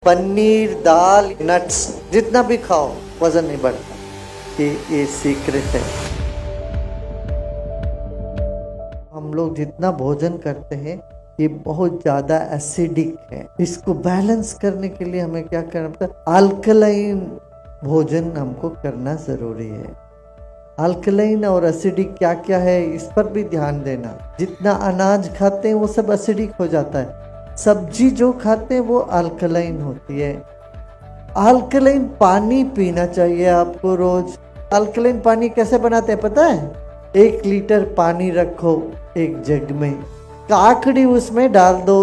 पनीर, दाल, nuts जितना भी खाओ वजन नहीं बढ़ता। ये सीक्रेट है। हम लोग जितना भोजन करते हैं ये बहुत ज्यादा एसिडिक है। इसको बैलेंस करने के लिए हमें क्या करना पड़ता है? अल्कलाइन भोजन हमको करना जरूरी है। अल्कलाइन और एसिडिक क्या क्या है इस पर भी ध्यान देना। जितना अनाज खाते हैं वो सब एसिडिक हो जाता है। सब्जी जो खाते हैं वो अल्कलाइन होती है। अल्कलाइन पानी पीना चाहिए आपको रोज। अल्कलाइन पानी कैसे बनाते हैं पता है? 1 लीटर पानी रखो एक जग में, काकड़ी उसमें डाल दो,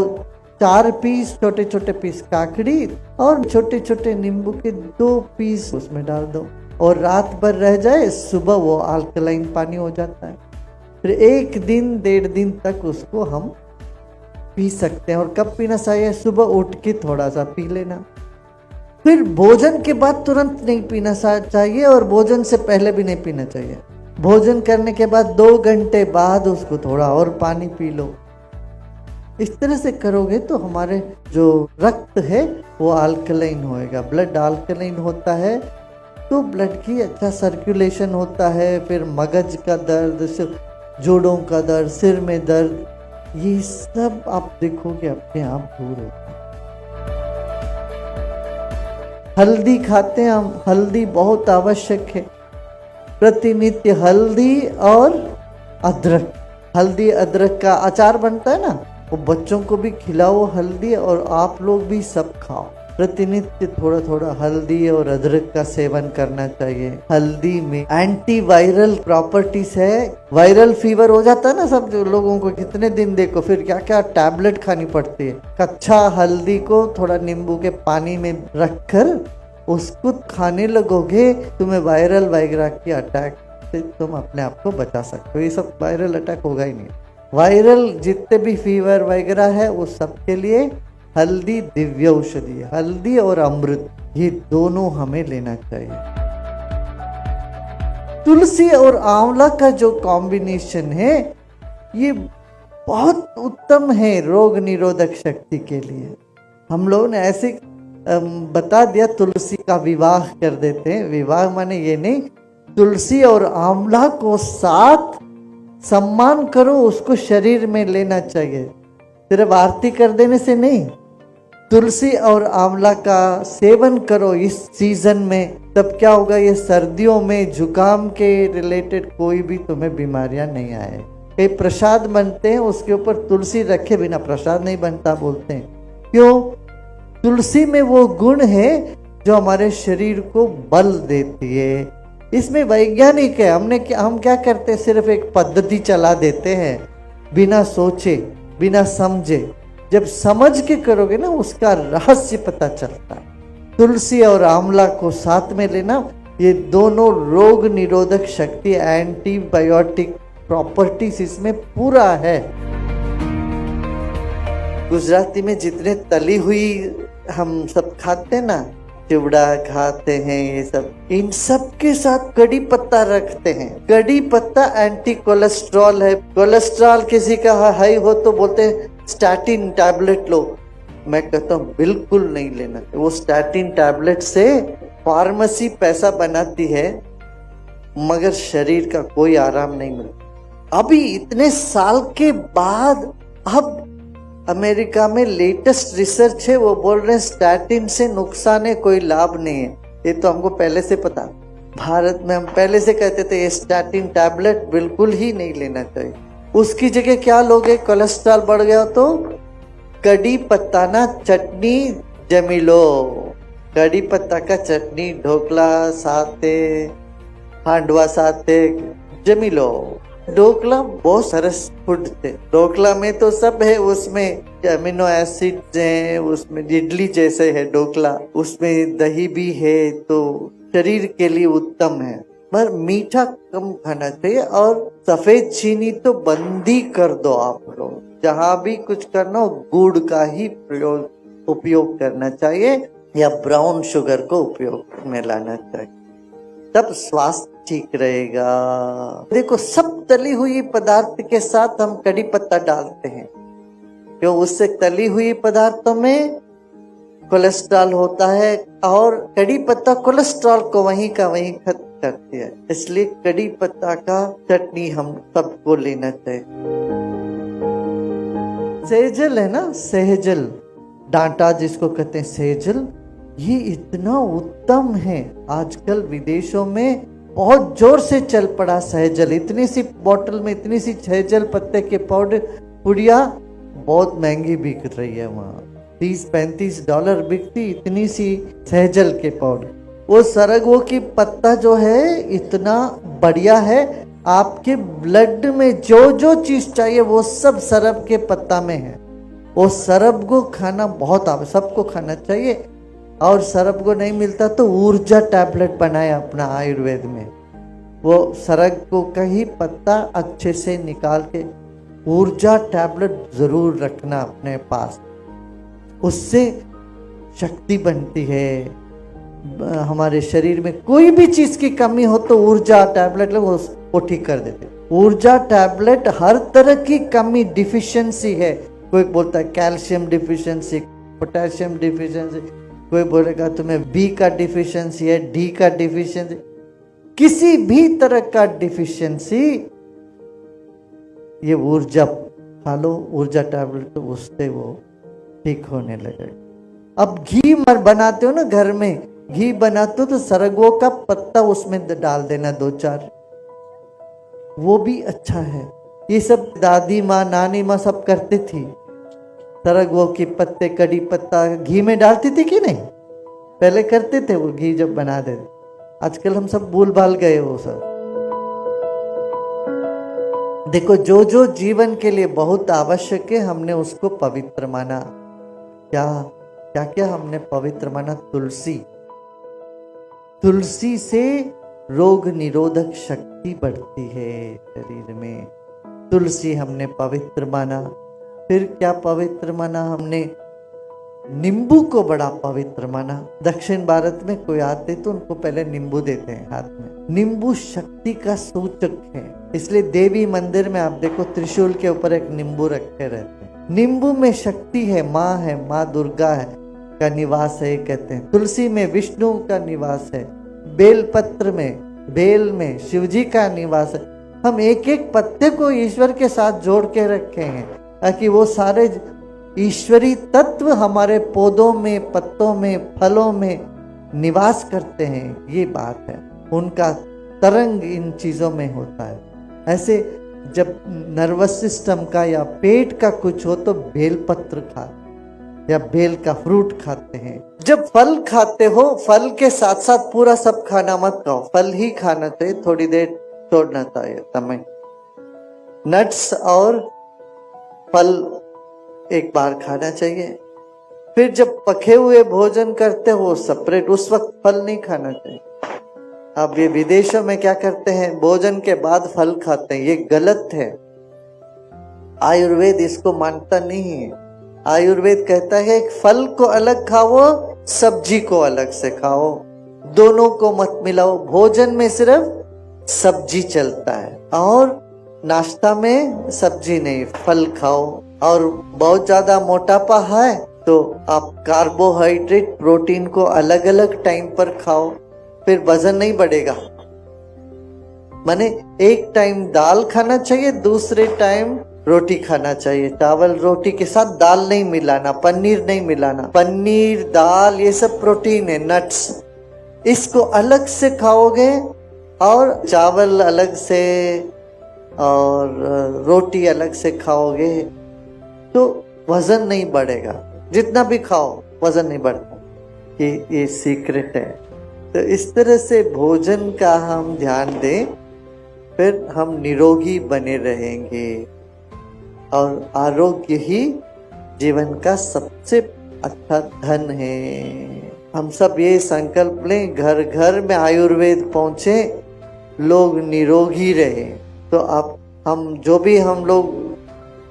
4 पीस छोटे छोटे पीस काकड़ी और छोटे छोटे नींबू के 2 पीस उसमें डाल दो और रात भर रह जाए, सुबह वो अल्कलाइन पानी हो जाता है। फिर 1 दिन 1.5 दिन तक उसको हम पी सकते हैं। और कब पीना चाहिए? सुबह उठ के थोड़ा सा पी लेना। फिर भोजन के बाद तुरंत नहीं पीना चाहिए और भोजन से पहले भी नहीं पीना चाहिए। भोजन करने के बाद 2 घंटे बाद उसको थोड़ा और पानी पी लो। इस तरह से करोगे तो हमारे जो रक्त है वो अल्कलाइन होएगा। ब्लड अल्कलाइन होता है तो ब्लड की अच्छा सर्कुलेशन होता है। फिर मगज का दर्द, जोड़ों का दर्द, सिर में दर्द, ये सब आप देखोगे अपने आप दूर होता है। हल्दी खाते हैं हम, हल्दी बहुत आवश्यक है। प्रतिनित्य हल्दी और अदरक, हल्दी अदरक का अचार बनता है ना, वो बच्चों को भी खिलाओ हल्दी, और आप लोग भी सब खाओ। प्रतिनित्य थोड़ा थोड़ा हल्दी और अदरक का सेवन करना चाहिए। हल्दी में एंटीवायरल प्रॉपर्टीज है। वायरल फीवर हो जाता है ना सब लोगों को, कितने दिन देखो फिर क्या क्या टैबलेट खानी पड़ती है। कच्चा हल्दी को थोड़ा नींबू के पानी में रखकर उसको खाने लगोगे, तुम्हें वायरल वगैरह की अटैक से तुम अपने आप को बचा सकते हो। ये सब वायरल अटैक होगा ही नहीं। वायरल जितने भी फीवर वगैरह है उस सब के लिए हल्दी दिव्य औषधि है। हल्दी और अमृत ये दोनों हमें लेना चाहिए। तुलसी और आंवला का जो कॉम्बिनेशन है ये बहुत उत्तम है रोग निरोधक शक्ति के लिए। हम लोग ने ऐसे बता दिया तुलसी का विवाह कर देते हैं। विवाह माने ये नहीं, तुलसी और आंवला को साथ सम्मान करो, उसको शरीर में लेना चाहिए। सिर्फ आरती कर देने से नहीं, तुलसी और आंवला का सेवन करो इस सीजन में। तब क्या होगा, ये सर्दियों में जुकाम के रिलेटेड कोई भी तुम्हें बीमारियां नहीं आए। कई प्रसाद बनते हैं उसके ऊपर तुलसी रखे बिना प्रसाद नहीं बनता बोलते हैं। क्यों? तुलसी में वो गुण है जो हमारे शरीर को बल देती है। इसमें वैज्ञानिक है। हम क्या करते हैं, सिर्फ एक पद्धति चला देते हैं बिना सोचे बिना समझे। जब समझ के करोगे ना उसका रहस्य पता चलता है। तुलसी और आंवला को साथ में लेना, ये दोनों रोग निरोधक शक्ति, एंटीबायोटिक प्रॉपर्टीज इसमें पूरा है। गुजराती में जितने तली हुई हम सब खाते हैं ना, चिवड़ा खाते हैं, ये सब, इन सब के साथ कड़ी पत्ता रखते हैं। कड़ी पत्ता एंटी कोलेस्ट्रॉल है। कोलेस्ट्रॉल किसी का हाई हो तो बोलते हैं स्टैटिन टैबलेट लो। मैं कहता हूँ बिल्कुल नहीं लेना। वो स्टैटिन टैबलेट से फार्मेसी पैसा बनाती है मगर शरीर का कोई आराम नहीं मिलता। अभी इतने साल के बाद अब अमेरिका में लेटेस्ट रिसर्च है, वो बोल रहे हैं स्टैटिन से नुकसान है, कोई लाभ नहीं है। ये तो हमको पहले से पता। भारत में हम पहले से कहते थे ये स्टैटिन टैबलेट बिल्कुल ही नहीं लेना चाहिए। उसकी जगह क्या लोगे, कोलेस्ट्रॉल बढ़ गया तो कड़ी पत्ता ना चटनी जमी लो। कड़ी पत्ता का चटनी, ढोकला साथे, हांडवा साथे जमी लो। ढोकला बहुत सरस फूड थे। ढोकला में तो सब है, उसमें अमीनो एसिड है, उसमें इडली जैसे है ढोकला, उसमें दही भी है, तो शरीर के लिए उत्तम है। पर मीठा कम खाना चाहिए और सफेद चीनी तो बंद ही कर दो। आप लोग जहाँ भी कुछ करना हो गुड़ का ही उपयोग करना चाहिए या ब्राउन शुगर को उपयोग में लाना चाहिए, तब स्वास्थ्य ठीक रहेगा। देखो सब तली हुई पदार्थ के साथ हम कड़ी पत्ता डालते हैं, क्यों? उससे तली हुई पदार्थों में कोलेस्ट्रॉल होता है और कड़ी पत्ता कोलेस्ट्रॉल को वहीं का वहीं खत्म करती है। इसलिए कड़ी पत्ता का चटनी हम सबको लेना चाहिए। सेजल है ना, सेजल, डांटा जिसको कहते हैं सेजल, ये इतना उत्तम है। आजकल विदेशों में बहुत जोर से चल पड़ा सहजल। इतनी सी बोतल में इतनी सी सहजल पत्ते के पाउडर पुड़िया बहुत महंगी बिक रही है वहाँ, $30-35 बिकती इतनी सी सहजल के पाउडर। वो सरगवो की पत्ता जो है इतना बढ़िया है, आपके ब्लड में जो जो चीज चाहिए वो सब सरब के पत्ता में है। वो सरब को खाना बहुत सबको खाना चाहिए। और सरब को नहीं मिलता तो ऊर्जा टैबलेट बनाए अपना आयुर्वेद में। वो सरग को का ही पत्ता अच्छे से निकाल के ऊर्जा टैबलेट जरूर रखना अपने पास, उससे शक्ति बनती है। हमारे शरीर में कोई भी चीज की कमी हो तो ऊर्जा टैबलेट लो, वो ठीक कर देते। ऊर्जा टैबलेट हर तरह की कमी डिफिशियंसी है, कोई बोलता है कैल्शियम डिफिशियंसी, पोटेशियम डिफिशियंसी, कोई बोलेगा तुम्हें बी का डिफिशियंसी है, डी का डिफिशियंसी, किसी भी तरह का डिफिशियंसी, ये ऊर्जा खा लो, ऊर्जा टैबलेट, तो उससे वो ठीक होने लगेगा। अब घी बनाते हो ना घर में, घी बनाते हो तो सरगवो का पत्ता उसमें डाल देना 2-4, वो भी अच्छा है। ये सब दादी माँ नानी माँ सब करती थी। सरगवो के पत्ते कड़ी पत्ता घी में डालती थी कि नहीं, पहले करते थे वो घी जब बना देते। आजकल हम सब भूल भाल गए वो सब। देखो जो जो जीवन के लिए बहुत आवश्यक है हमने उसको पवित्र माना। क्या क्या क्या हमने पवित्र माना? तुलसी, तुलसी से रोग निरोधक शक्ति बढ़ती है शरीर में। तुलसी हमने पवित्र माना। फिर क्या पवित्र माना हमने? नींबू को बड़ा पवित्र माना। दक्षिण भारत में कोई आते तो उनको पहले नींबू देते हैं हाथ में। नींबू शक्ति का सूचक है, इसलिए देवी मंदिर में आप देखो त्रिशूल के ऊपर एक नींबू रखे रहते हैं। नींबू में शक्ति है, माँ दुर्गा है का निवास है कहते हैं। तुलसी में विष्णु का निवास है। बेलपत्र में, बेल में शिवजी का निवास है। हम एक एक पत्ते को ईश्वर के साथ जोड़ के रखे हैं ताकि वो सारे ईश्वरी तत्व हमारे पौधों में, पत्तों में, फलों में निवास करते हैं। ये बात है, उनका तरंग इन चीजों में होता है। ऐसे जब नर्वस सिस्टम का या पेट का कुछ हो तो बेलपत्र खाते या बेल का फ्रूट खाते हैं। जब फल खाते हो, फल के साथ साथ पूरा सब खाना मत खाओ, फल ही खाना चाहिए, थोड़ी देर छोड़ना चाहिए समय। नट्स और फल एक बार खाना चाहिए। फिर जब पके हुए भोजन करते हो सेपरेट, उस वक्त फल नहीं खाना चाहिए। अब ये विदेशों में क्या करते हैं, भोजन के बाद फल खाते हैं, ये गलत है। आयुर्वेद इसको मानता नहीं है। आयुर्वेद कहता है फल को अलग खाओ, सब्जी को अलग से खाओ, दोनों को मत मिलाओ। भोजन में सिर्फ सब्जी चलता है और नाश्ता में सब्जी नहीं, फल खाओ। और बहुत ज्यादा मोटापा है तो आप कार्बोहाइड्रेट, प्रोटीन को अलग अलग टाइम पर खाओ, फिर वजन नहीं बढ़ेगा। माने एक टाइम दाल खाना चाहिए, दूसरे टाइम रोटी खाना चाहिए। चावल रोटी के साथ दाल नहीं मिलाना, पनीर नहीं मिलाना। पनीर, दाल ये सब प्रोटीन है, नट्स, इसको अलग से खाओगे और चावल अलग से और रोटी अलग से खाओगे तो वजन नहीं बढ़ेगा। जितना भी खाओ वजन नहीं बढ़ता। ये सीक्रेट है। तो इस तरह से भोजन का हम ध्यान दें, फिर हम निरोगी बने रहेंगे। और आरोग्य ही जीवन का सबसे अच्छा धन है। हम सब ये संकल्प लें, घर घर में आयुर्वेद पहुंचे, लोग निरोगी रहे। तो अब हम जो भी हम लोग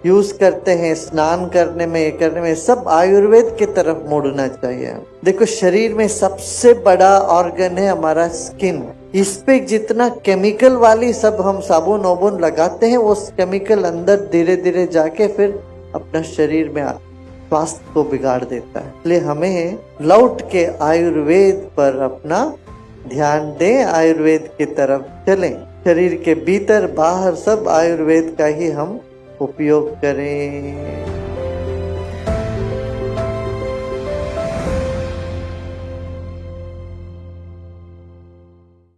यूज करते हैं स्नान करने में, ये करने में, सब आयुर्वेद की तरफ मुड़ना चाहिए। देखो शरीर में सबसे बड़ा ऑर्गन है हमारा स्किन। इस पे जितना केमिकल वाली सब हम साबुन वाबुन लगाते हैं, वो केमिकल अंदर धीरे धीरे जाके फिर अपना शरीर में स्वास्थ्य को बिगाड़ देता है। इसलिए हमें लौट के आयुर्वेद पर अपना ध्यान दें, आयुर्वेद की तरफ चलें। शरीर के भीतर बाहर सब आयुर्वेद का ही हम उपयोग करें।